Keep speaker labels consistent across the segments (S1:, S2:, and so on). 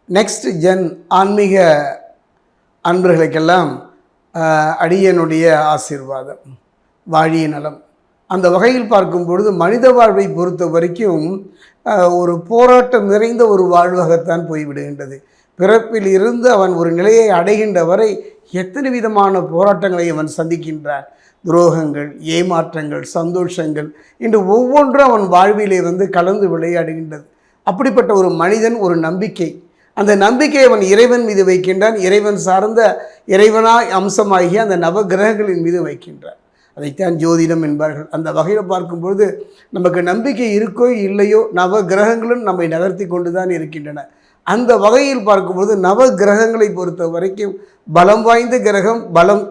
S1: Next gen ஆன்மீக அன்பர்களுக்கெல்லாம் அடியனுடைய ஆசீர்வாதம், வாழிய நலம். அந்த வகையில் பார்க்கும் பொழுது மனித வாழ்வை பொறுத்த வரைக்கும் ஒரு போராட்டம் நிறைந்த ஒரு வாழ்வாகத்தான் போய்விடுகின்றது. பிறப்பில் இருந்து அவன் ஒரு நிலையை அடைகின்ற வரை எத்தனை விதமான போராட்டங்களை அவன் சந்திக்கின்றான். துரோகங்கள், ஏமாற்றங்கள், சந்தோஷங்கள் இன்று ஒவ்வொன்றும் அவன் வாழ்விலே கலந்து விளையாடுகின்றது. அப்படிப்பட்ட ஒரு மனிதன் ஒரு நம்பிக்கை, அந்த நம்பிக்கையை அவன் இறைவன் மீது வைக்கின்றான். இறைவன் சார்ந்த இறைவனாய் அம்சமாகிய அந்த நவகிரகங்களின் மீது வைக்கின்றான். அதைத்தான் ஜோதிடம் என்பார்கள். அந்த வகையில் பார்க்கும்பொழுது நமக்கு நம்பிக்கை இருக்கோ இல்லையோ நவகிரகங்களும் நம்மை நகர்த்தி கொண்டு தான் இருக்கின்றன. அந்த வகையில் பார்க்கும்பொழுது நவகிரகங்களை பொறுத்த வரைக்கும் பலம் வாய்ந்த கிரகம், பலம்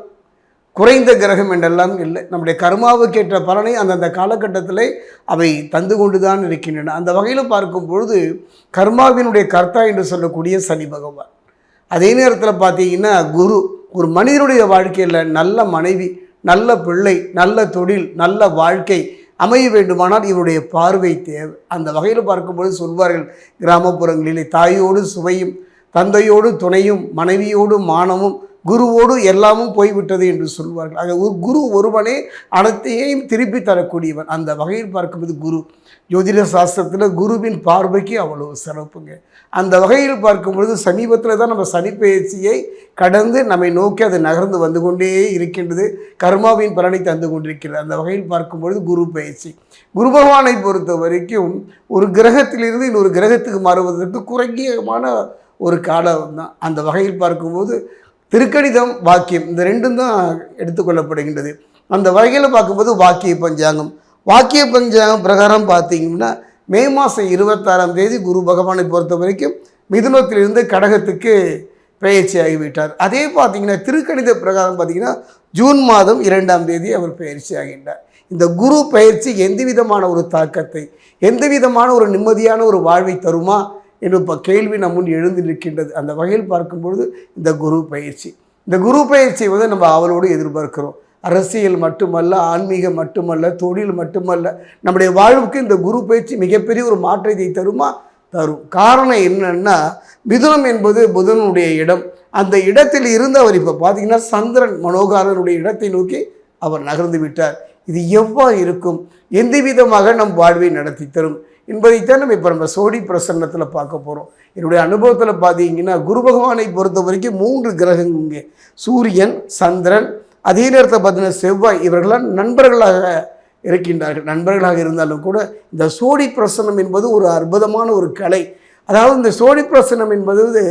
S1: குறைந்த கிரகம் என்றெல்லாம் இல்லை. நம்முடைய கர்மாவுக்கேற்ற பலனை அந்தந்த காலகட்டத்தில் அவை தந்து கொண்டு தான் இருக்கின்றன. அந்த வகையில் பார்க்கும் பொழுது கர்மாவினுடைய கர்த்தா என்று சொல்லக்கூடிய சனி பகவான். அதே நேரத்தில் பார்த்தீங்கன்னா குரு, ஒரு மனிதனுடைய வாழ்க்கையில் நல்ல மனைவி, நல்ல பிள்ளை, நல்ல தொழில், நல்ல வாழ்க்கை அமைய வேண்டுமானால் இவருடைய பார்வை தேவை. அந்த வகையில் பார்க்கும்பொழுது சொல்வார்கள், கிராமப்புறங்களிலே தாயோடு சுவையும், தந்தையோடு துணையும், மனைவியோடு மானமும், குருவோடு எல்லாமும் போய்விட்டது என்று சொல்வார்கள். ஆக ஒரு குரு ஒருவனே அனைத்தையும் திருப்பி தரக்கூடியவன். அந்த வகையில் பார்க்கும்போது குரு, ஜோதிட சாஸ்திரத்தில் குருவின் பார்வைக்கு அவ்வளவு சிறப்புங்க. அந்த வகையில் பார்க்கும்பொழுது சமீபத்தில் தான் நம்ம சனிப்பெயர்ச்சியை கடந்து நம்மை நோக்கி அது நகர்ந்து வந்து கொண்டே இருக்கின்றது. கர்மாவின் பலனை தந்து கொண்டிருக்கிறது. அந்த வகையில் பார்க்கும்பொழுது குரு பயிற்சி, குரு பகவானை பொறுத்த வரைக்கும் ஒரு கிரகத்திலிருந்து இன்னொரு கிரகத்துக்கு மாறுவதற்கு குறைஞ்சமான ஒரு காலம் தான். அந்த வகையில் பார்க்கும்போது திருக்கணிதம், வாக்கியம், இந்த ரெண்டும் தான் எடுத்துக்கொள்ளப்படுகின்றது. அந்த வகையில் பார்க்கும்போது வாக்கிய பஞ்சாங்கம், வாக்கிய பஞ்சாங்கம் பிரகாரம் பார்த்தீங்கன்னா மே மாதம் 26ஆம் தேதி குரு பகவானை பொறுத்த வரைக்கும் மிதுனத்திலிருந்து கடகத்துக்கு பெயர்ச்சி ஆகிவிட்டார். அதே பார்த்திங்கன்னா திருக்கணித பிரகாரம் பார்த்திங்கன்னா ஜூன் மாதம் 2ஆம் தேதி அவர் பெயர்ச்சி ஆகின்றார். இந்த குரு பயிற்சி எந்த விதமான ஒரு தாக்கத்தை, எந்த விதமான ஒரு நிம்மதியான ஒரு வாழ்வை தருமா என்று இப்போ கேள்வி நம் முன் எழுந்து நிற்கின்றது. அந்த வகையில் பார்க்கும்பொழுது இந்த குரு பயிற்சி, இந்த குரு பயிற்சியை நம்ம அவளோடு எதிர்பார்க்கிறோம். அரசியல் மட்டுமல்ல, ஆன்மீகம் மட்டுமல்ல, தொழில் மட்டுமல்ல, நம்முடைய வாழ்வுக்கு இந்த குரு பயிற்சி மிகப்பெரிய ஒரு மாற்றத்தை தருமா? தரும். காரணம் என்னன்னா, மிதுனம் என்பது புதனுடைய இடம். அந்த இடத்தில் இருந்து அவர் இப்போ பார்த்தீங்கன்னா சந்திரன் மனோகாரனுடைய இடத்தை நோக்கி அவர் நகர்ந்து விட்டார். இது எவ்வாறு இருக்கும், எந்த விதமாக நம் வாழ்வை நடத்தி தரும் என்பதைத்தான் நம்ம சோடி பிரசன்னத்தில் பார்க்க போகிறோம். என்னுடைய அனுபவத்தில் பார்த்தீங்கன்னா குரு பகவானை பொறுத்த வரைக்கும் 3 கிரகங்கள் இங்கே, சூரியன், சந்திரன், அதே நேரத்தில் பார்த்தீங்கன்னா செவ்வாய், இவர்களாம் நண்பர்களாக இருக்கின்றார்கள். நண்பர்களாக இருந்தாலும் கூட இந்த சோடி பிரசன்னம் என்பது ஒரு அற்புதமான ஒரு கலை. அதாவது இந்த சோடி பிரசன்னம் என்பது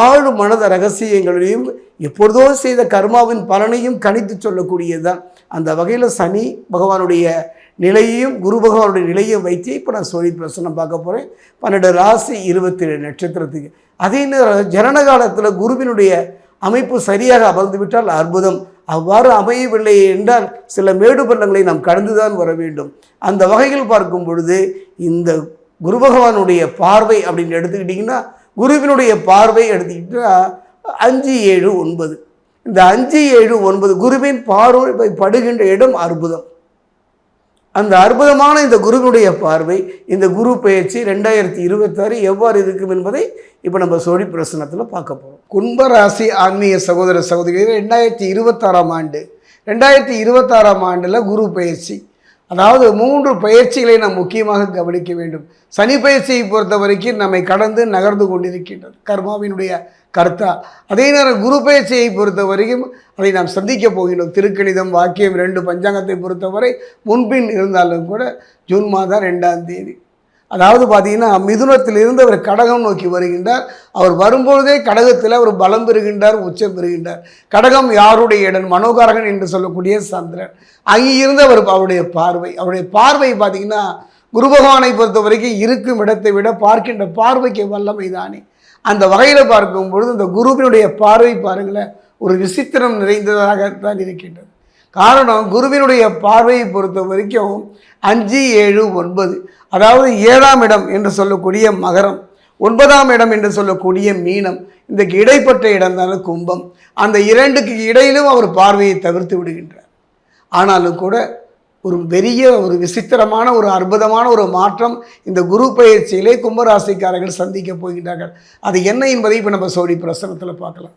S1: ஆழ் மனத ரகசியங்களையும் எப்பொழுதோ செய்த கர்மாவின் பலனையும் கணித்து சொல்லக்கூடியது தான். அந்த வகையில் சனி பகவானுடைய நிலையையும் குரு பகவானுடைய நிலையையும் வைத்து இப்போ நான் சோழி பிரசனம் பார்க்க போகிறேன். 12 ராசி 27 நட்சத்திரத்துக்கு. அதே நேரம் ஜனன காலத்தில் குருவினுடைய அமைப்பு சரியாக அமர்ந்து விட்டால் அற்புதம். அவ்வாறு அமையவில்லை என்றால் சில மேடு பள்ளங்களை நாம் கடந்துதான் வர வேண்டும். அந்த வகையில் பார்க்கும் பொழுது இந்த குரு பகவானுடைய பார்வை அப்படின்னு எடுத்துக்கிட்டிங்கன்னா, குருவினுடைய பார்வை எடுத்துக்கிட்டா 5, 7, 9, இந்த 5, 7, 9 குருவின் பார்வை படுகின்ற இடம் அற்புதம். அந்த அற்புதமான இந்த குருவினுடைய பார்வை, இந்த குரு பயிற்சி 2026 எவ்வாறு இருக்கும் என்பதை இப்போ நம்ம சோழி பிரசனத்தில் பார்க்க போகிறோம். கும்பராசி ஆன்மீக சகோதர சகோதரிகள், 2026ஆம் ஆண்டு 2026ஆம் ஆண்டில் குரு பயிற்சி, அதாவது 3 பயிற்சிகளை நாம் முக்கியமாக கவனிக்க வேண்டும். சனி பயிற்சியை பொறுத்த வரைக்கும் நம்மை கடந்து நகர்ந்து கொண்டிருக்கின்றது, கர்மாவினுடைய கர்த்தா. அதே நேரம் குரு பயிற்சியை பொறுத்த வரைக்கும் அதை நாம் சந்திக்க போகின்றோம். திருக்கணிதம், வாக்கியம் 2 பஞ்சாங்கத்தை பொறுத்தவரை முன்பின் இருந்தாலும் கூட ஜூன் மாதம் 2ஆம் தேதி, அதாவது பார்த்தீங்கன்னா மிதுனத்திலிருந்து அவர் கடகம் நோக்கி வருகின்றார். அவர் வரும்பொழுதே கடகத்தில் அவர் பலம் பெறுகின்றார், உச்சம் பெறுகின்றார். கடகம் யாருடைய இடம்? மனோகாரகன் என்று சொல்லக்கூடிய சந்திரன். அங்கிருந்து அவருடைய பார்வை பார்த்தீங்கன்னா குரு பகவானை பொறுத்த வரைக்கும் இருக்கும் இடத்தை விட பார்க்கின்ற பார்வைக்கு வல்லமை தானே. அந்த வகையில் பார்க்கும் பொழுது இந்த குருவினுடைய பார்வை பாருங்களேன், ஒரு விசித்திரம் நிறைந்ததாகத்தான் இருக்கின்றது. காரணம், குருவினுடைய பார்வையை பொறுத்த வரைக்கும் 5, 7, 9, அதாவது 7ஆம் இடம் என்று சொல்லக்கூடிய மகரம், 9ஆம் இடம் என்று சொல்லக்கூடிய மீனம், இந்த இடைப்பட்ட இடம் தானே கும்பம். அந்த 2க்கு இடையிலும் அவர் பார்வையை தவிர்த்து விடுகின்றார். ஆனாலும் கூட ஒரு பெரிய ஒரு விசித்திரமான ஒரு அற்புதமான ஒரு மாற்றம் இந்த குரு பயிற்சியிலே கும்பராசிக்காரர்கள் சந்திக்க போகின்றார்கள். அது என்ன என்பதை இப்போ நம்ம சோழி பிரசனத்தில் பார்க்கலாம்.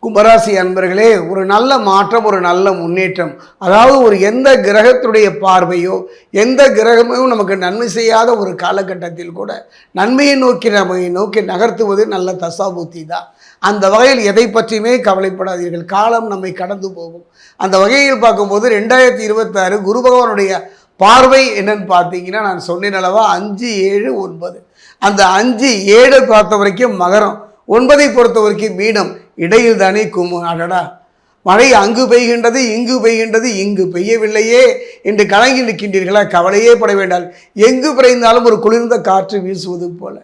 S1: கும்பராசி அன்பர்களே, ஒரு நல்ல மாற்றம், ஒரு நல்ல முன்னேற்றம். அதாவது ஒரு எந்த கிரகத்துடைய பார்வையோ எந்த கிரகமும் நமக்கு நன்மை செய்யாத ஒரு காலகட்டத்தில் கூட நன்மையை நோக்கி நகர்த்துவது நல்ல தசாபுத்தி தான். அந்த வகையில் எதை பற்றியுமே கவலைப்படாதீர்கள். காலம் நம்மை கடந்து போகும். அந்த வகையில் பார்க்கும்போது 2026 குரு பகவானுடைய பார்வை என்னன்னு பார்த்தீங்கன்னா, நான் சொன்னேன் அளவா 5, 7, 9. அந்த 5, 7 பார்த்த வரைக்கும் மகரம், 9 பொறுத்த வரைக்கும் மீனம், இடையில் தானே அடடா மழை அங்கு பெய்கின்றது, இங்கு பெய்கின்றது, இங்கு பெய்யவில்லையே என்று கலங்கி நிற்கின்றீர்களா? கவலையே பட வேண்டாம். எங்கு பிறந்தாலும் ஒரு குளிர்ந்த காற்று வீசுவது போல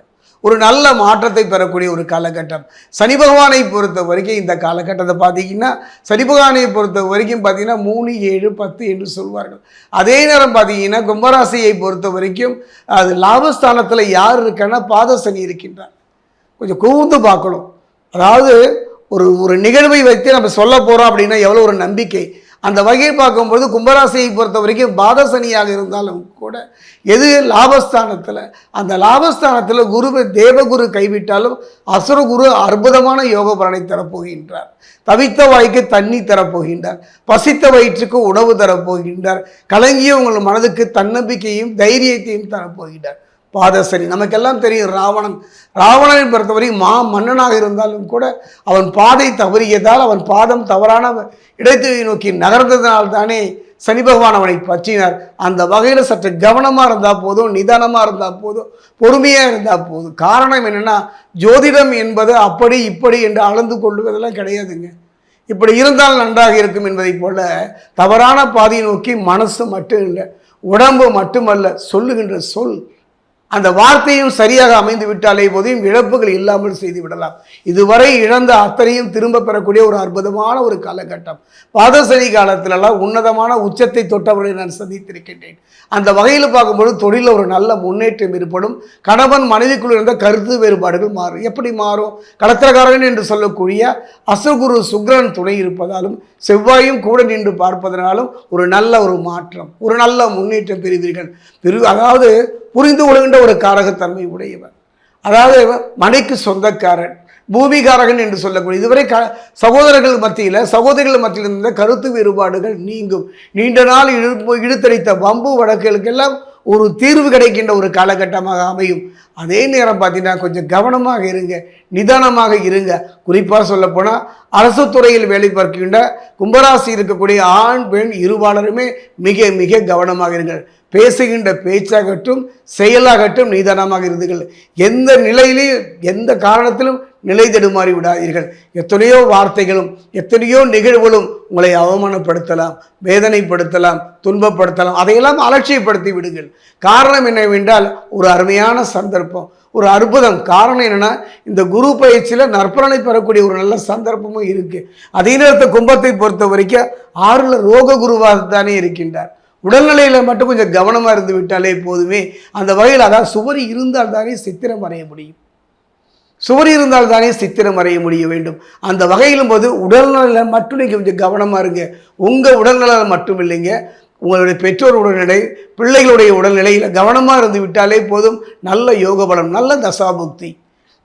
S1: ஒரு நல்ல மாற்றத்தை பெறக்கூடிய ஒரு காலகட்டம். சனி பகவானை பொறுத்த வரைக்கும் இந்த காலகட்டத்தை பார்த்தீங்கன்னா, சனி பகவானை பொறுத்த வரைக்கும் பார்த்தீங்கன்னா 3, 7, 10 என்று சொல்வார்கள். அதே நேரம் பார்த்தீங்கன்னா கும்பராசியை பொறுத்த வரைக்கும் அது லாபஸ்தானத்தில் யார் இருக்கான்னா பாத சனி இருக்கின்றார். கொஞ்சம் கூர்ந்து பார்க்கணும். அதாவது ஒரு நிகழ்வை வைத்து நம்ம சொல்ல போகிறோம் அப்படின்னா எவ்வளோ ஒரு நம்பிக்கை. அந்த வகையை பார்க்கும்போது கும்பராசியை பொறுத்த வரைக்கும் பாதசனியாக இருந்தாலும் கூட எது லாபஸ்தானத்தில், அந்த லாபஸ்தானத்தில் குருவை தேவகுரு கைவிட்டாலும் அசுரகுரு அற்புதமான யோக பலனை தரப்போகின்றார். தவித்த வாய்க்கு தண்ணி தரப்போகின்றார். பசித்த வயிற்றுக்கு உணவு தரப்போகின்றார். கலங்கிய உங்கள் மனதுக்கு தன்னம்பிக்கையும் தைரியத்தையும் தரப்போகின்றார். பாதசனி நமக்கெல்லாம் தெரியும். ராவணனை பொறுத்தவரை மன்னனாக இருந்தாலும் கூட அவன் பாதை தவறியதால், அவன் பாதம் தவறான இடத்தை நோக்கி நகர்ந்ததனால் தானே சனி பகவான் அவனை பற்றினார். அந்த வகையில் சற்று கவனமாக இருந்தால் போதும், நிதானமாக இருந்தால் போதும், பொறுமையாக இருந்தால் போதும். காரணம் என்னென்னா, ஜோதிடம் என்பது அப்படி இப்படி என்று அளந்து கொள்வதெல்லாம் கிடையாதுங்க. இப்படி இருந்தால் நன்றாக இருக்கும் என்பதை போல தவறான பாதையை நோக்கி மனசு மட்டும் இல்லை, உடம்பு மட்டுமல்ல, சொல்லுகின்ற சொல் அந்த வார்த்தையும் சரியாக அமைந்து விட்டாலே போதையும் இழப்புகள் இல்லாமல் செய்து விடலாம். இதுவரை இழந்த அத்தனையும் திரும்ப பெறக்கூடிய ஒரு அற்புதமான ஒரு காலகட்டம். பாதசனி காலத்திலெல்லாம் உன்னதமான உச்சத்தை தொட்டவர்களை நான் சந்தித்திருக்கின்றேன். அந்த வகையில் பார்க்கும்போது தொழிலில் ஒரு நல்ல முன்னேற்றம் ஏற்படும். கணவன் மனைவிக்குள் இருந்த கருத்து வேறுபாடுகள் மாறும். எப்படி மாறும்? கடத்திரக்காரன் என்று சொல்லக்கூடிய அசுகுரு சுக்கிரன் துணை இருப்பதாலும் செவ்வாயும் கூட நின்று பார்ப்பதனாலும் ஒரு நல்ல ஒரு மாற்றம், ஒரு நல்ல முன்னேற்றம் பெறுவீர்கள். அதாவது புரிந்து கொள்கின்ற ஒரு காரகத்தன்மை உடையவர். அதாவது மனைக்கு சொந்தக்காரன், பூமிகாரகன் என்று சொல்லக்கூடிய இதுவரை சகோதரிகள் மத்தியில் இருந்த கருத்து வேறுபாடுகள் நீங்கும். நீண்ட நாள் இழுத்தடித்த வம்பு வழக்குகளுக்கெல்லாம் ஒரு தீர்வு கிடைக்கின்ற ஒரு காலகட்டமாக அமையும். அதே நேரம் பார்த்தீங்கன்னா கொஞ்சம் கவனமாக இருங்க, நிதானமாக இருங்க. குறிப்பாக சொல்லப்போனால் அரசு துறையில் வேலை பார்க்கின்ற கும்பராசி இருக்கக்கூடிய ஆண் பெண் இருபாலருமே மிக மிக கவனமாக இருங்கள். பேசுகின்ற பேச்சாகட்டும் செயலாகட்டும் நிதானமாக இருந்தீர்கள். எந்த நிலையிலும் எந்த காரணத்திலும் நிலை தடுமாறி விடாதீர்கள். எத்தனையோ வார்த்தைகளும் எத்தனையோ நிகழ்வுகளும் உங்களை அவமானப்படுத்தலாம், வேதனைப்படுத்தலாம், துன்பப்படுத்தலாம். அதையெல்லாம் அலட்சியப்படுத்தி விடுங்கள். காரணம் என்னவென்றால் ஒரு அருமையான சந்தர்ப்பம், ஒரு அற்புதம். காரணம் என்னென்னா, இந்த குரு பயிற்சியில் நற்பலனை பெறக்கூடிய ஒரு நல்ல சந்தர்ப்பமும் இருக்குது. அதே நேரத்தில் கும்பத்தை பொறுத்த வரைக்கும் 6ல் ரோக குருவாக தானே இருக்கின்றார். உடல்நிலையில் மட்டும் கொஞ்சம் கவனமாக இருந்து விட்டாலே போதுமே. அந்த வகையில் அதாவது சுவர் இருந்தால் தானே சித்திரம் வரைய முடியும், சுவர் இருந்தால் தானே சித்திரம் வரைய முடிய வேண்டும். அந்த வகையிலும் போது உடல்நலம் மட்டும் நீங்கள் கொஞ்சம் கவனமாக இருங்க. உங்கள் உடல்நலம் மட்டும் இல்லைங்க, உங்களுடைய பெற்றோர் உடல்நிலை, பிள்ளைகளுடைய உடல்நிலையில் கவனமாக இருந்து விட்டாலே போதும். நல்ல யோக பலம், நல்ல தசாபுக்தி,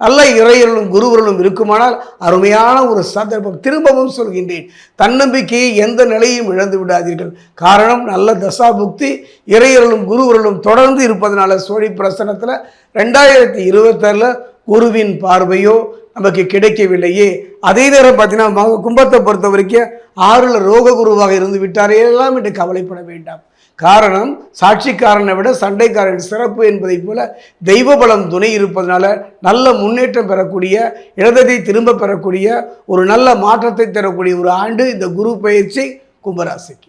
S1: நல்ல இறையர்களும் குருவர்களும் இருக்குமானால் அருமையான ஒரு சந்தர்ப்பம். திரும்பவும் சொல்கின்றேன், தன்னம்பிக்கையை எந்த நிலையும் இழந்து விடாதீர்கள். காரணம் நல்ல தசாபுக்தி, இறையர்களும் குருவர்களும் தொடர்ந்து இருப்பதனால சோழி பிரசனத்தில் 2026 குருவின் பார்வையோ நமக்கு கிடைக்கவில்லையே. அதே நேரம் பார்த்தீங்கன்னா கும்பத்தை பொறுத்த வரைக்கும் 6ல் ரோக குருவாக இருந்து விட்டாரே எல்லாம் என்று கவலைப்பட வேண்டாம். காரணம் சாட்சிக்காரனை விட சண்டைக்காரன் சிறப்பு என்பதை போல தெய்வ பலம் துணை இருப்பதனால நல்ல முன்னேற்றம் பெறக்கூடிய, இழந்ததை திரும்ப பெறக்கூடிய ஒரு நல்ல மாற்றத்தை தரக்கூடிய ஒரு ஆண்டு இந்த குரு பயிற்சி கும்பராசிக்கு.